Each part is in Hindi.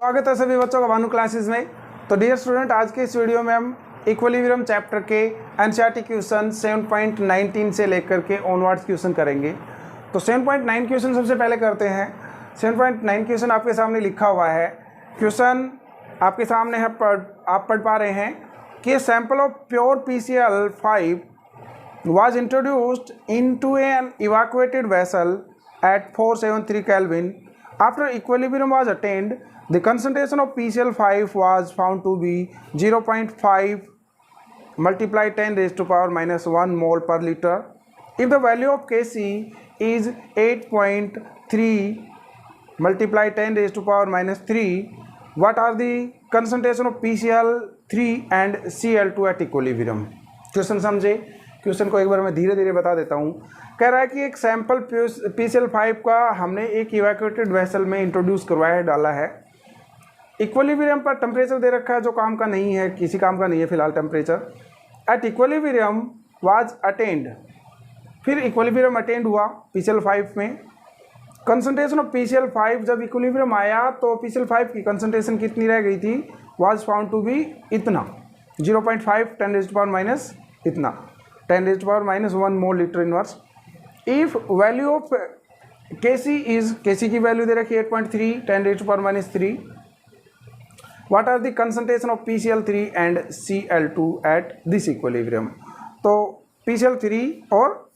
स्वागत है सभी बच्चों का भानु क्लासेस में। तो डियर स्टूडेंट, आज के इस वीडियो में हम इक्विलिब्रियम चैप्टर के एनसीईआरटी क्वेश्चन 7.19 से लेकर के ऑनवर्ड्स क्वेश्चन करेंगे। तो 7.9 क्वेश्चन सबसे पहले करते हैं। 7.9 क्वेश्चन आपके सामने लिखा हुआ है। क्वेश्चन आपके सामने है, आप पढ़ पा रहे हैं कि sample of pure PCl5 was introduced into an evacuated vessel at 473 Kelvin. After equilibrium was attained, the concentration of PCl5 was found to be 0.5 multiplied 10 raised to power minus 1 mole per liter. If the value of Kc is 8.3 multiplied 10 raised to power minus 3, what are the concentration of PCl3 and Cl2 at equilibrium? Question समझे। क्वेश्चन को एक बार मैं धीरे धीरे बता देता हूँ। कह रहा है कि एक सैंपल PCl5 का हमने एक इवैक्यूएटेड वेसल में इंट्रोड्यूस करवाया है, डाला है। इक्विलिब्रियम पर टेम्परेचर दे रखा है जो काम का नहीं है, किसी काम का नहीं है फिलहाल temperature. At equilibrium was attend, फिर इक्विलिब्रियम अटेंड हुआ PCl5 में। कंसंट्रेशन ऑफ PCl5, जब इक्विलिब्रियम आया तो PCl5 की कंसंट्रेशन कितनी रह गई थी? वाज फाउंड टू बी इतना 0.5 10 रेज़्ड टू पावर माइनस इतना 10 raised to power minus 1 mole litre inverse. If value of Kc is, Kc की वैल्यू दे रखी है 8.3 10 raised to power minus 3। What are the concentration of PCl3 and Cl2 at this equilibrium? तो PCl3 और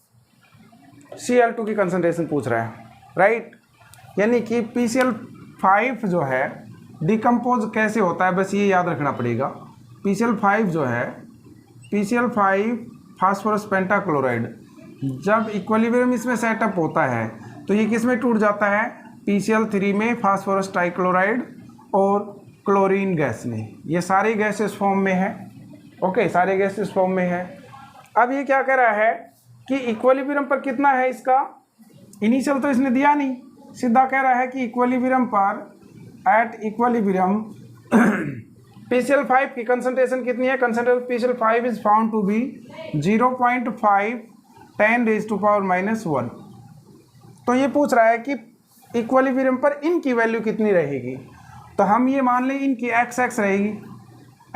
Cl2 की कंसंट्रेशन पूछ रहा है, राइट। यानी कि PCl5 जो है डिकम्पोज कैसे होता है, बस ये याद रखना पड़ेगा। PCl5 जो है, PCl5 फास्फोरस पेंटाक्लोराइड, जब इक्विलिब्रियम इसमें सेटअप होता है तो ये किस में टूट जाता है? PCl3 में फास्फोरस ट्राइक्लोराइड और क्लोरीन गैस में। ये सारी गैसेस फॉर्म में है, ओके, सारे गैसेस फॉर्म में है। अब ये क्या कह रहा है कि इक्विलिब्रियम पर कितना है इसका? इनिशियल तो इसने दिया नहीं, सीधा कह रहा है कि इक्विलिब्रियम पर, एट इक्विलिब्रियम PCl5 की कंसंट्रेशन कितनी है? Concentration PCl5 is found to be 0.5 10 raised to power minus 1। तो ये पूछ रहा है कि इक्विलिब्रियम पर इनकी वैल्यू कितनी रहेगी। तो हम ये मान लें इनकी x रहेगी,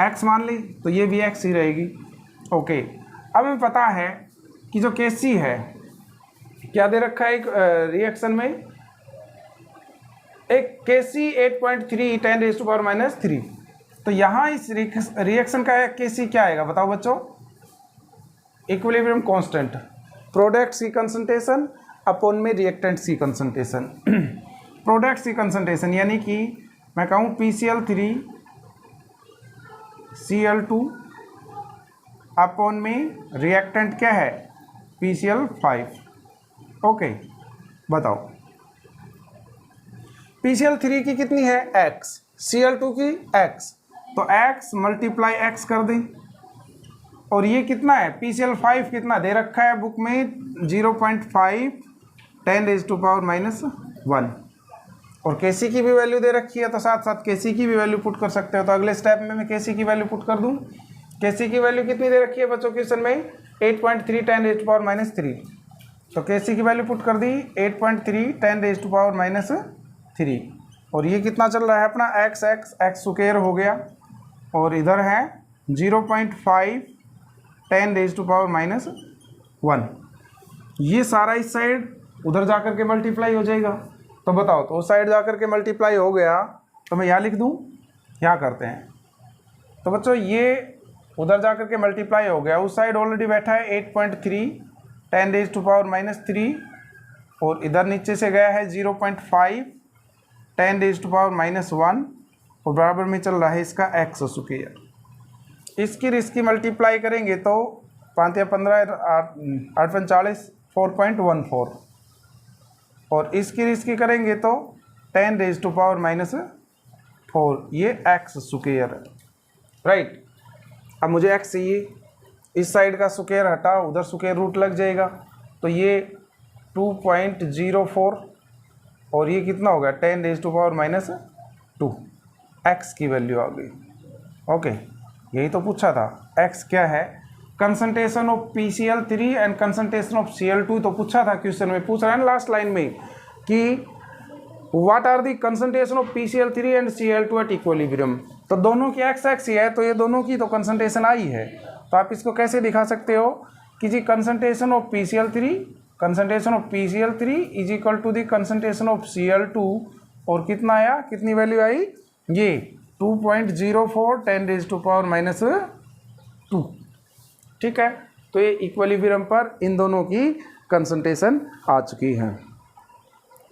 x मान ली तो ये भी x ही रहेगी, ओके। अब हमें पता है कि जो Kc है, क्या दे रखा है एक रिएक्शन में, एक Kc 8.3 10 raised to power minus 3। तो यहाँ इस रिएक्शन का Kc क्या आएगा बताओ बच्चों? इक्विलिब्रियम कांस्टेंट, प्रोडक्ट्स की कंसंट्रेशन अपॉन में रिएक्टेंट्स की कंसंट्रेशन। प्रोडक्ट्स की कंसंट्रेशन यानी कि मैं कहूँ PCl3 Cl2 अपॉन में रिएक्टेंट क्या है? PCl5, okay. बताओ PCl3 की कितनी है? x, Cl2 की x, तो x मल्टीप्लाई x कर दें। और ये कितना है? PCl5 कितना दे रखा है बुक में? 0.5 10 रेज़्ड टू पावर माइनस 1। और Kc की भी वैल्यू दे रखी है, तो साथ साथ Kc की भी वैल्यू पुट कर सकते हो। तो अगले स्टेप में मैं Kc की वैल्यू पुट कर दूं। Kc की वैल्यू कितनी दे रखी है बच्चों क्वेश्चन में? 8.3 10 रेज़्ड टू पावर माइनस 3। तो Kc की वैल्यू पुट कर दी 8.3 10 रेज़्ड टू पावर माइनस 3। और ये कितना चल रहा है अपना? x स्क्वायर हो गया, और इधर है 0.5 10 रेज़्ड टू पावर माइनस 1। ये सारा इस साइड उधर जाकर के मल्टीप्लाई हो जाएगा। तो बताओ, तो उस साइड जाकर के मल्टीप्लाई हो गया तो मैं यहाँ लिख दूँ, यहाँ करते हैं। तो बच्चों ये उधर जाकर के मल्टीप्लाई हो गया, उस साइड ऑलरेडी बैठा है 8.3 10 रेज़्ड टू पावर माइनस 3, और इधर नीचे से गया है 0.5 10 रेज़्ड टू पावर माइनस 1, और बराबर में चल रहा है इसका x स्क्वायर। इसकी मल्टीप्लाई करेंगे तो 5 या 15 8 45 4.14, और इसकी करेंगे तो 10 रेज़्ड टू पावर माइनस 4, ये x स्क्वायर है, राइट। अब मुझे x चाहिए, इस साइड का स्क्वायर हटा, उधर स्क्वायर रूट लग जाएगा, तो ये 2.04, और ये कितना होगा? 10 raised to power minus 2, x की वैल्यू आ गई, ओके। यही तो पूछा था, x क्या है? Concentration of PCl3 and concentration of Cl2 तो पूछा था क्वेश्चन में, पूछ रहा है ना लास्ट लाइन में कि what are the concentration of PCl3 and Cl2 at equilibrium. तो दोनों की एक्स एक्स ही है, तो ये दोनों की तो कंसंट्रेशन आई है। तो आप इसको कैसे दिखा सकते हो कि जी concentration of PCl3 is equal to the concentration of Cl2, और कितना आया, कितनी वैल्यू आई, ये 2.04 10⁻⁻²। ठीक है, तो ये इक्विलिब्रियम पर इन दोनों की कंसंट्रेशन आ चुकी है।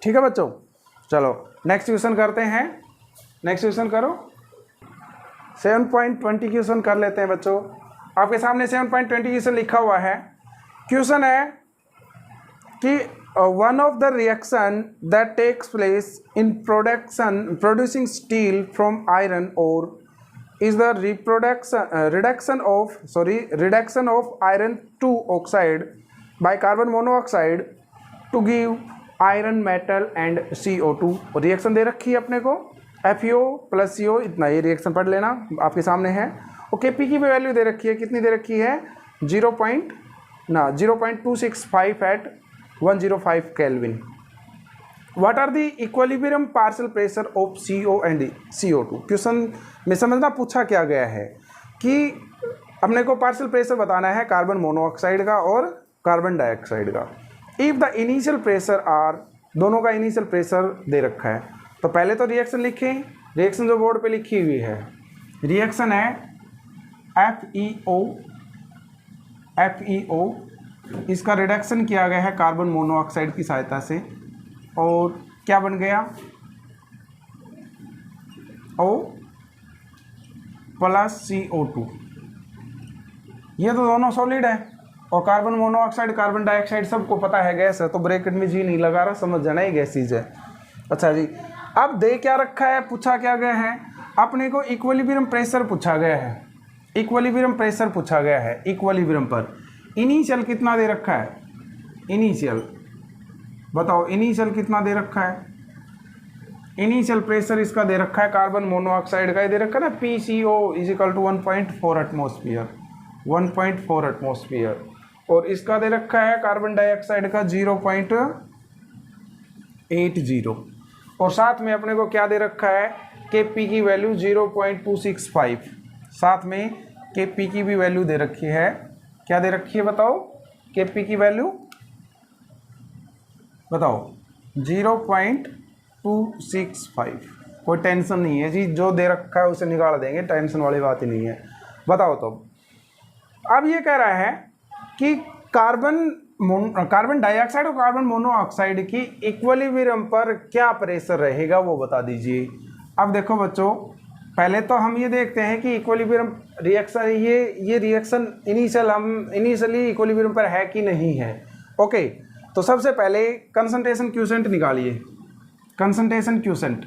ठीक है बच्चों, चलो नेक्स्ट क्वेश्चन करते हैं। नेक्स्ट क्वेश्चन करो, 7.20 क्वेश्चन कर लेते हैं बच्चों। आपके सामने 7.20 क्वेश्चन लिखा हुआ है। क्वेश्चन है कि one of the reaction that takes place in producing steel from iron ore is the reduction of iron 2 oxide by carbon monoxide to give iron metal and CO2। Reaction दे रखी है अपने को FeO प्लस CO, इतना ये रिएक्शन पढ़ लेना, आपके सामने है। और Kp की भी वैल्यू दे रखी है, कितनी दे रखी है, 0.265 at 105 kelvin. What are the equilibrium partial pressure of CO and CO2। Question में समझना पूछा क्या गया है कि अपने को पार्शियल प्रेशर बताना है कार्बन मोनोऑक्साइड का और कार्बन डाइऑक्साइड का। If the initial pressure are, दोनों का इनिशियल प्रेशर दे रखा है। तो पहले तो रिएक्शन लिखें, रिएक्शन जो बोर्ड पे लिखी हुई है, रिएक्शन है FeO, इसका रिडक्शन किया गया है कार्बन मोनोऑक्साइड की सहायता से, और क्या बन गया, O प्लस CO2। ये तो दोनों सॉलिड है, और कार्बन मोनोऑक्साइड कार्बन डाइऑक्साइड सबको पता है गैस है, तो ब्रैकेट में जी नहीं लगा रहा, समझ जाना ही गैस चीज है। अच्छा जी, अब दे क्या रखा है, पूछा क्या गया है, अपने को इक्विलिब्रियम प्रेशर पूछा गया है। इक्विलिब्रियम प्रेशर पूछा गया है, इक्विलिब्रियम पर इनिशियल कितना दे रखा है, इनिशियल बताओ, इनिशियल कितना दे रखा है, इनिशियल प्रेशर इसका दे रखा है कार्बन मोनोऑक्साइड का, ये दे रखा है ना, PCO is equal to 1.4 atmosphere, 1.4 atmosphere, और इसका दे रखा है कार्बन डाइऑक्साइड का 0.80, और साथ में अपने को क्या दे रखा है, Kp की वैल्यू 0.265, साथ में Kp की भी वैल्यू दे रखी है, क्या दे रखी है बताओ, Kp की वैल्यू बताओ 0.265। कोई टेंशन नहीं है जी, जो दे रखा है उसे निकाल देंगे, टेंशन वाली बात ही नहीं है। बताओ तो अब ये कह रहा है कि कार्बन डाइऑक्साइड और कार्बन मोनोऑक्साइड की इक्विलिब्रियम पर क्या प्रेशर रहेगा वो बता दीजिए। अब देखो बच्चों, पहले तो हम ये देखते हैं कि इक्विलिब्रियम रिएक्शन, ये रिएक्शन इनिशियली इक्विलिब्रियम पर है कि नहीं है। ओके, तो सबसे पहले कंसंट्रेशन क्यूसेंट निकालिए। कंसंट्रेशन क्यूसेंट,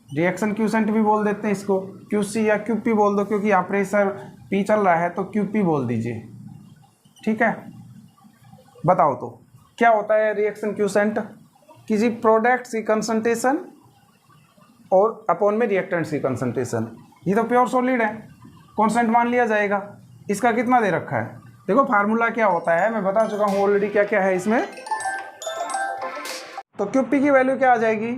रिएक्शन क्यूसेंट भी बोल देते हैं इसको, QC या QP बोल दो, क्योंकि यहाँ प्रेशर P चल रहा है तो QP बोल दीजिए। ठीक है, बताओ तो क्या होता है रिएक्शन क्यूसेंट, किसी प्रोडक्ट की कंसंट्रेशन और अपॉन में रिएक्टेंट्स की कंसंट्रेशन। ये तो प्योर सॉलिड है, कॉन्स्टेंट मान लिया जाएगा। इसका कितना दे रखा है, देखो फार्मूला क्या होता है मैं बता चुका हूँ ऑलरेडी, क्या क्या है इसमें। तो Qp की वैल्यू क्या आ जाएगी,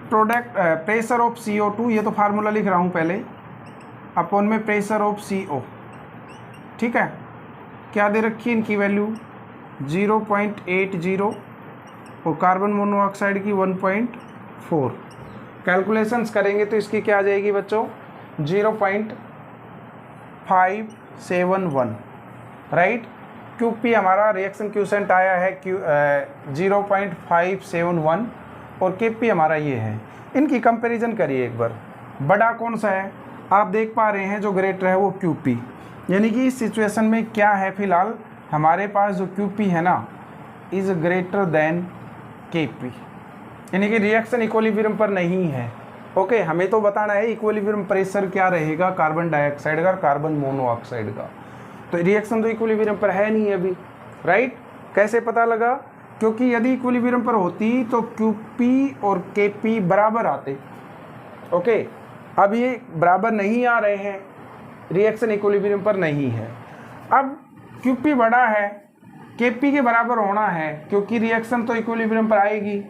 प्रोडक्ट प्रेशर ऑफ CO2, ये तो फार्मूला लिख रहा हूँ पहले, अपॉन में प्रेशर ऑफ CO। ठीक है, क्या दे रखी है इनकी वैल्यू 0.80, और कार्बन मोनोऑक्साइड की 1.4। कैलकुलेशंस करेंगे तो इसकी क्या आ जाएगी बच्चों, 0.571, राइट। Qp हमारा रिएक्शन क्यूसेंट आया है 0.571, और Kp हमारा ये है। इनकी कंपैरिजन करिए एक बार, बड़ा कौन सा है, आप देख पा रहे हैं जो ग्रेटर है वो Qp, यानी कि इस सिचुएशन में क्या है, फिलहाल हमारे पास जो Qp है ना इज ग्रेटर देन Kp, यानी कि रिएक्शन इक्विलिब्रियम पर नहीं है। ओके, हमें तो बताना है इक्विलिब्रियम प्रेशर क्या रहेगा कार्बन डाइऑक्साइड का, कार्बन मोनोऑक्साइड का। तो रिएक्शन तो इक्विलिब्रियम पर है नहीं अभी, राइट। कैसे पता लगा, क्योंकि यदि इक्विलिब्रियम पर होती तो Qp और Kp बराबर आते। ओके, अब ये बराबर नहीं आ रहे हैं, रिएक्शन इक्विलिब्रियम पर नहीं है। अब Qp बड़ा है, Kp के बराबर होना है, क्योंकि रिएक्शन तो इक्विलिब्रियम पर आएगी।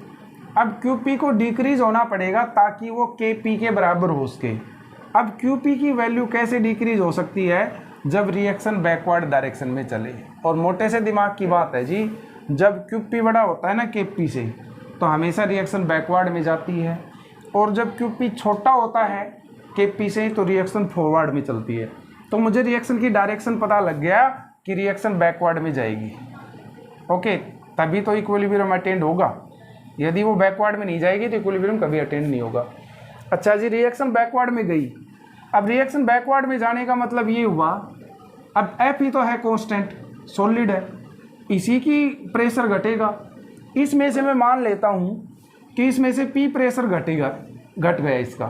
अब QP को डिक्रीज होना पड़ेगा ताकि वो KP के बराबर हो सके। अब QP की वैल्यू कैसे डिक्रीज हो सकती है, जब रिएक्शन बैकवर्ड डायरेक्शन में चले। और मोटे से दिमाग की बात है जी, जब QP बड़ा होता है ना KP से, तो हमेशा रिएक्शन बैकवर्ड में जाती है, और जब QP छोटा होता है KP से तो रिएक्शन फॉरवर्ड में चलती है। तो मुझे रिएक्शन की डायरेक्शन पता लग गया कि रिएक्शन बैकवर्ड में जाएगी। ओके, तभी तो इक्विलिब्रियम अटेंड होगा। यदि वो बैकवर्ड में नहीं जाएगी तो इक्विलिब्रियम कभी अटेंड नहीं होगा। अच्छा जी, रिएक्शन बैकवर्ड में गई। अब रिएक्शन बैकवर्ड में जाने का मतलब ये हुआ, अब F ही तो है कांस्टेंट, सॉलिड है, इसी की प्रेशर घटेगा। इसमें से मैं मान लेता हूँ कि इसमें से P प्रेशर घट गया इसका,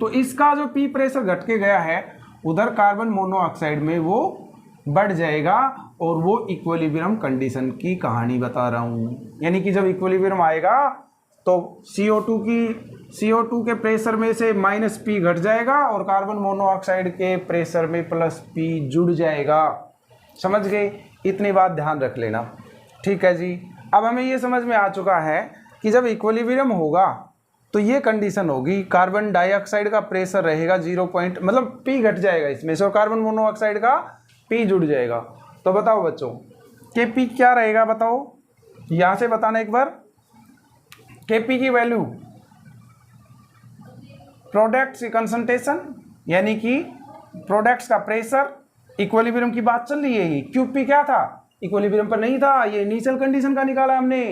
तो इसका जो P प्रेशर घट के गया है उधर कार्बन मोनोऑक्साइड में वो बढ़ जाएगा, और वो इक्विलिब्रियम कंडीशन की कहानी बता रहा हूँ। यानी कि जब इक्विलिब्रियम आएगा तो CO2 के प्रेशर में से -P घट जाएगा और कार्बन मोनोऑक्साइड के प्रेशर में +P जुड़ जाएगा। समझ गए? इतनी बात ध्यान रख लेना, ठीक है जी। अब हमें ये समझ में आ चुका है कि जब इक्विलिब्रियम होगा तो ये कंडीशन होगी, कार्बन डाइऑक्साइड का प्रेशर रहेगा 0 मतलब P घट जाएगा इसमें से और कार्बन मोनोऑक्साइड का P जुड़ जाएगा। तो बताओ बच्चों, Kp क्या रहेगा बताओ, यहाँ से बताना एक बार। Kp की वैल्यू प्रोडक्ट्स की कंसंट्रेशन, यानी कि प्रोडक्ट्स का प्रेशर, इक्विलिब्रियम की बात चल रही है। ये QP क्या था, इक्विलिब्रियम पर नहीं था, ये इनिशियल कंडीशन का निकाला हमने।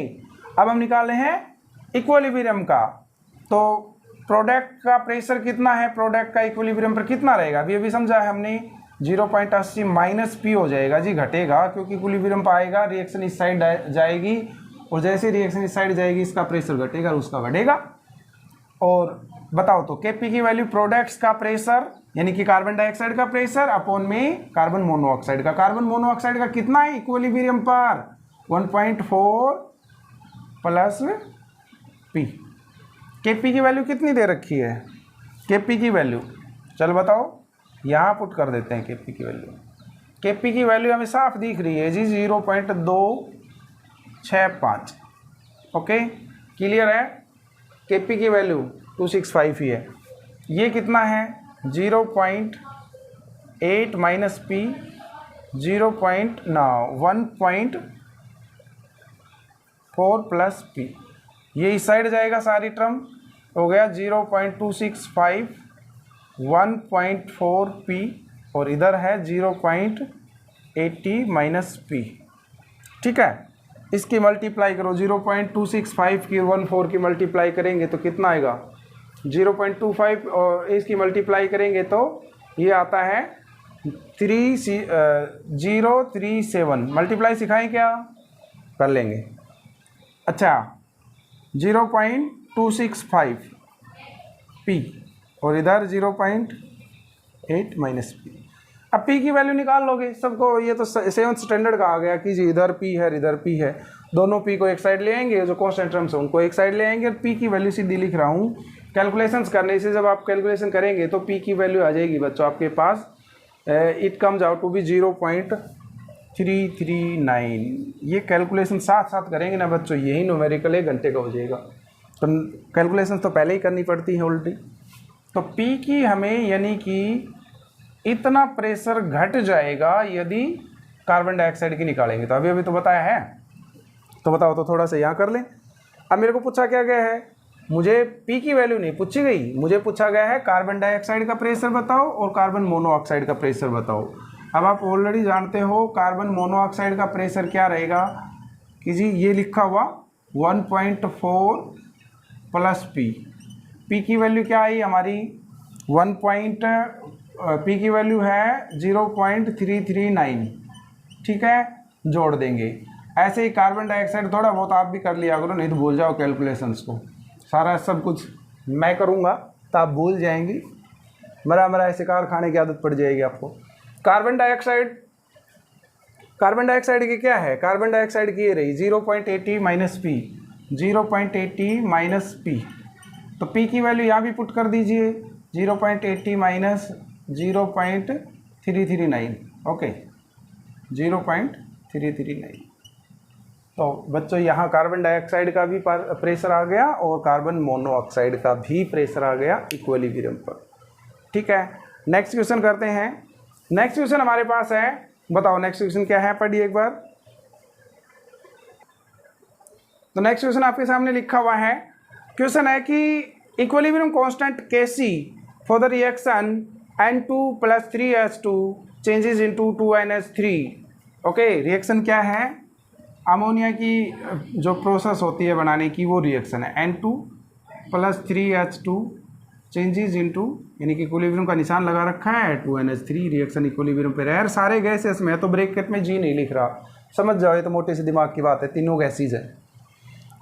अब हम निकाल रहे हैं इक्विलिब्रियम का। तो प्रोडक्ट का प्रेशर कितना है, प्रोडक्ट का इक्विलिब्रियम पर कितना रहेगा, अभी अभी समझा है हमने। 0.80 -P हो जाएगा जी, घटेगा, क्योंकि इक्विलिब्रियम पर आएगा, रिएक्शन इस साइड जाएगी, और जैसे रिएक्शन इस साइड जाएगी इसका प्रेशर घटेगा और उसका बढ़ेगा। और बताओ तो Kp की वैल्यू प्रोडक्ट्स का प्रेशर, यानी कि कार्बन डाइऑक्साइड का प्रेशर अपॉन में कार्बन मोनोऑक्साइड का। कार्बन मोनोऑक्साइड का कितना है इक्विलिब्रियम पर, 1.4 + P। Kp की वैल्यू कितनी दे रखी है, Kp की वैल्यू चल बताओ, यहाँ पुट कर देते हैं Kp की वैल्यू। Kp की वैल्यू हमें साफ दिख रही है जी, 0.265। ओके, क्लियर है। Kp की वैल्यू 265 ही है। ये कितना है, 0.8 -P 1.4 + P। ये इस साइड जाएगा, सारी टर्म हो गया 0.265 1.4 P, और इधर है 0.80 -P। ठीक है, इसकी मल्टीप्लाई करो, 0.265 की 1.4 की मल्टीप्लाई करेंगे तो कितना आएगा, 0.25, और इसकी मल्टीप्लाई करेंगे तो ये आता है 037। मल्टीप्लाई सिखाएं क्या, कर लेंगे। अच्छा, 0.265 P और इधर 0.8 -P। अब P की वैल्यू निकाल लोगे सबको, ये तो 7th स्टैंडर्ड का आ गया कि जी इधर P है इधर P है, दोनों P को एक साइड ले आएंगे, जो कांस्टेंट टर्म्स है उनको एक साइड ले आएंगे, और P की वैल्यू सीधी लिख रहा हूँ। कैलकुलेशंस करने से जब आप कैलकुलेशन करेंगे तो P की वैल्यू आ जाएगी बच्चों आपके पास, it comes out to be 0.339। ये कैलकुलेशन साथ साथ करेंगे ना बच्चों, यही न्यूमेरिकल 1 घंटे का हो जाएगा। तो कैलकुलेशन तो पहले ही करनी पड़ती है उल्टी। तो P की हमें, यानी कि इतना प्रेशर घट जाएगा यदि कार्बन डाइऑक्साइड की निकालेंगे। तो अभी अभी तो बताया है, तो बताओ तो थोड़ा सा यहाँ कर लें। अब मेरे को पूछा क्या गया है, मुझे P की वैल्यू नहीं पूछी गई, मुझे पूछा गया है कार्बन डाइऑक्साइड का प्रेशर बताओ और कार्बन मोनोऑक्साइड का प्रेशर बताओ। अब आप ऑलरेडी जानते हो कार्बन मोनोऑक्साइड का प्रेशर क्या रहेगा कि जी ये लिखा हुआ 1.4 + P। P की वैल्यू क्या आई हमारी, P की वैल्यू है 0.339। ठीक है, जोड़ देंगे। ऐसे ही कार्बन डाइऑक्साइड थोड़ा बहुत आप भी कर लिया करो, नहीं तो भूल जाओ कैलकुलेशंस को। सारा सब कुछ मैं करूँगा तो आप भूल जाएंगी, मरा शिकार खाने की आदत पड़ जाएगी आपको। कार्बन डाइऑक्साइड की क्या है, कार्बन डाइऑक्साइड की ये रही 0.80 -P, 0.80 -P। तो P की वैल्यू यहाँ भी पुट कर दीजिए, 0.80 - 0.339। ओके, 0.339। तो बच्चों यहाँ कार्बन डाइऑक्साइड का भी प्रेशर आ गया और कार्बन मोनोऑक्साइड का भी प्रेशर आ गया इक्विलिब्रियम पर। ठीक है, नेक्स्ट क्वेश्चन करते हैं। नेक्स्ट क्वेश्चन हमारे पास है, बताओ नेक्स्ट क्वेश्चन क्या है, पढ़िए एक बार। तो नेक्स्ट क्वेश्चन आपके सामने लिखा हुआ है, क्वेश्चन है कि equilibrium constant Kc for the reaction N2 + 3H2 changes into 2NH3। Okay, reaction क्या है, अमोनिया की जो प्रोसेस होती है बनाने की वो रिएक्शन है। N2 + 3H2 चेंजेस इनटू, यानी कि इक्विलिब्रियम का निशान लगा रखा है, 2NH3 रिएक्शन इक्विलिब्रियम पे रहे। सारे गैसेस में, तो ब्रैकेट में जी नहीं लिख रहा, समझ जाओ, ये तो मोटे से दिमाग की बात है, तीनों गैसेज है।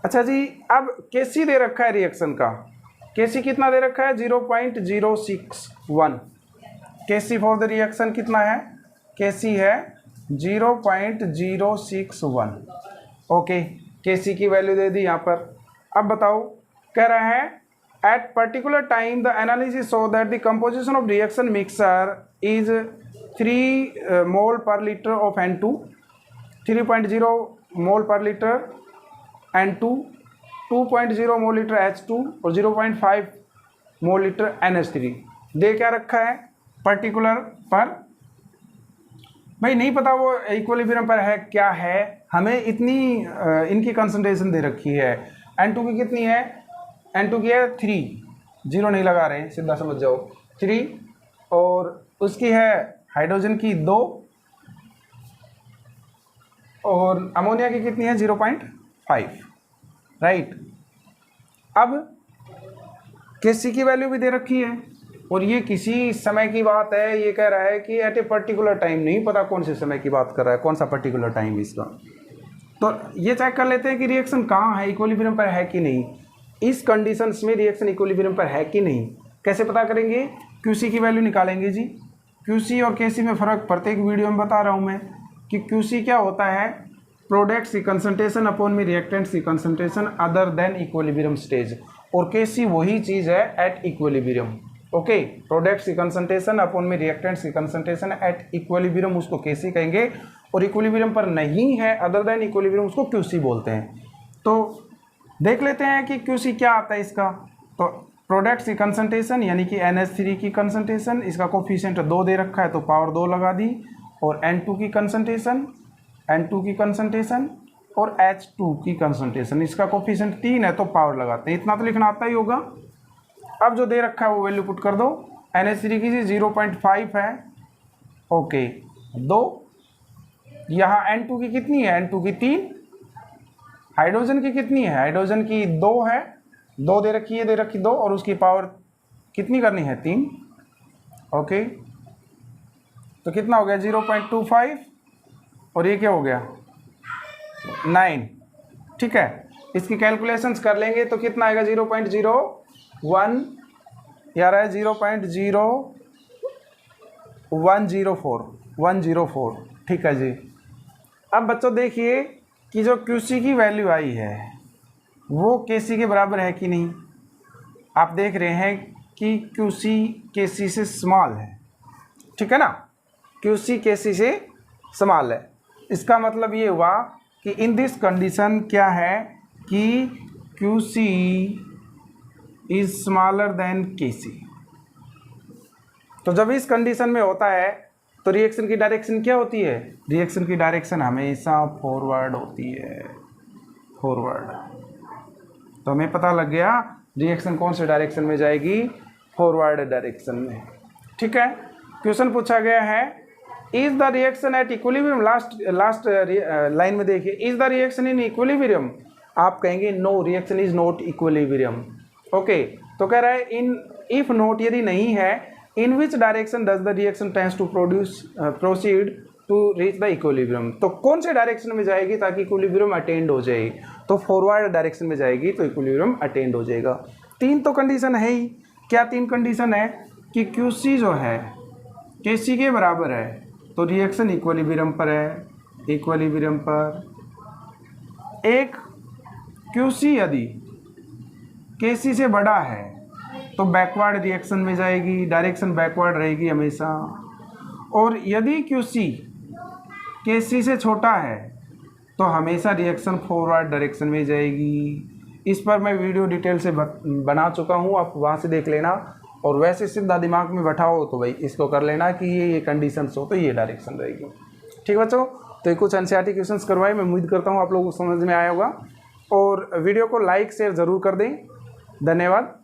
अच्छा जी, अब Kc दे रखा है रिएक्शन का, Kc कितना दे रखा है, 0.061। Kc फॉर द रिएक्शन कितना है, Kc है 0.061। ओके, Kc की वैल्यू दे दी यहाँ पर। अब बताओ, कह रहा है at particular time the analysis show that the composition of reaction mixer is 3 मोल पर लीटर ऑफ N2, 3.0 मोल पर litre N2, 2.0 mole litre H2 और 0.5 मोल लीटर NH3। दे क्या रखा है, पर्टिकुलर पर। भाई नहीं पता वो इक्विलिब्रियम पर है क्या है, हमें इतनी इनकी कंसंट्रेशन दे रखी है। N2 की कितनी है, N2 की है 3, 0 नहीं लगा रहे, सीधा समझ जाओ, 3, और उसकी है हाइड्रोजन की 2, और अमोनिया की कितनी है 0.5, राइट। अब Kc की वैल्यू भी दे रखी है, और ये किसी समय की बात है, ये कह रहा है कि एट ए पर्टिकुलर टाइम, नहीं पता कौन से समय की बात कर रहा है, कौन सा पर्टिकुलर टाइम इसका। तो ये चेक कर लेते हैं कि रिएक्शन कहाँ है, इक्विलिब्रियम पर है कि नहीं। इस कंडीशंस में रिएक्शन इक्विलिब्रियम पर है कि नहीं, कैसे पता करेंगे, Qc की वैल्यू निकालेंगे जी। Qc और Kc में फ़र्क प्रत्येक वीडियो में बता रहा हूँ मैं कि Qc क्या होता है, प्रोडक्ट्स की कंसंट्रेशन अपॉन में रिएक्टेंट्स की concentration other than equilibrium stage, और Kc वही चीज़ है एट इक्विलिब्रियम। ओके, प्रोडक्ट्स की कंसंट्रेशन अपॉन में रिएक्टेंट्स की कंसंट्रेशन एट इक्विलिब्रियम, उसको Kc कहेंगे, और इक्विलिब्रियम पर नहीं है अदर देन इक्विलिब्रियम, उसको Qc बोलते हैं। तो देख लेते हैं कि Qc क्या आता है इसका। तो प्रोडक्ट्स की कंसंट्रेशन यानी कि NH3 की कंसंट्रेशन, इसका कोफिशिएंट 2 दे रखा है तो पावर 2 लगा दी, और N2 की कंसंट्रेशन और H2 की कंसंट्रेशन, इसका कोफिशिएंट 3 है तो पावर लगाते हैं। इतना तो लिखना आता ही होगा। अब जो दे रखा है वो वैल्यू पुट कर दो। NH3 की 0.5 है, ओके 2, यहाँ N2 की कितनी है, N2 की 3, हाइड्रोजन की कितनी है, हाइड्रोजन की 2 है, 2 दे रखी है, दे रखी 2, और उसकी पावर कितनी करनी है, 3। ओके, तो कितना हो गया 0.25, और ये क्या हो गया 9। ठीक है, इसकी कैलकुलेशंस कर लेंगे तो कितना आएगा 0.01, या रहा है 0.0104। ठीक है जी। अब बच्चों देखिए कि जो Qc की वैल्यू आई है वो Kc के बराबर है कि नहीं। आप देख रहे हैं कि Qc Kc से स्मॉल है, ठीक है ना, Qc Kc से स्मॉल है। इसका मतलब ये हुआ कि इन दिस कंडीशन क्या है कि Qc is smaller than Kc। तो जब इस कंडीशन में होता है तो रिएक्शन की डायरेक्शन क्या होती है, रिएक्शन की डायरेक्शन हमेशा फॉरवर्ड होती है, फॉरवर्ड। तो हमें पता लग गया रिएक्शन कौन से डायरेक्शन में जाएगी, फॉरवर्ड डायरेक्शन में। ठीक है, क्वेश्चन पूछा गया है is the reaction at equilibrium, last line में देखिए, is the reaction in equilibrium, आप कहेंगे no reaction is not equilibrium. Okay, तो कह रहा है इन इफ नॉट, यदि नहीं है, in which direction does the reaction tends to proceed to reach the equilibrium. तो कौन से डायरेक्शन में जाएगी ताकि इक्विलिब्रियम अटेंड हो जाए, तो फॉरवर्ड डायरेक्शन में जाएगी तो इक्विलिब्रियम अटेंड हो जाएगा। 3 तो कंडीशन है ही। क्या 3 कंडीशन है कि Qc जो है Kc के बराबर है तो रिएक्शन इक्विलिब्रियम पर है, इक्विलिब्रियम पर। एक Qc यदि Kc से बड़ा है तो बैकवर्ड रिएक्शन में जाएगी, डायरेक्शन बैकवर्ड रहेगी हमेशा। और यदि Qc Kc से छोटा है तो हमेशा रिएक्शन फॉरवर्ड डायरेक्शन में जाएगी। इस पर मैं वीडियो डिटेल से बना चुका हूँ, आप वहाँ से देख लेना। और वैसे सीधा दिमाग में बैठाओ तो भाई इसको कर लेना कि ये कंडीशंस हो तो ये डायरेक्शन रहेगी। ठीक बच्चों, तो ये कुछ एनसीईआरटी क्वेश्चंस करवाए, मैं उम्मीद करता हूँ आप लोगों को समझ में आया होगा। और वीडियो को लाइक शेयर ज़रूर कर दें। धन्यवाद।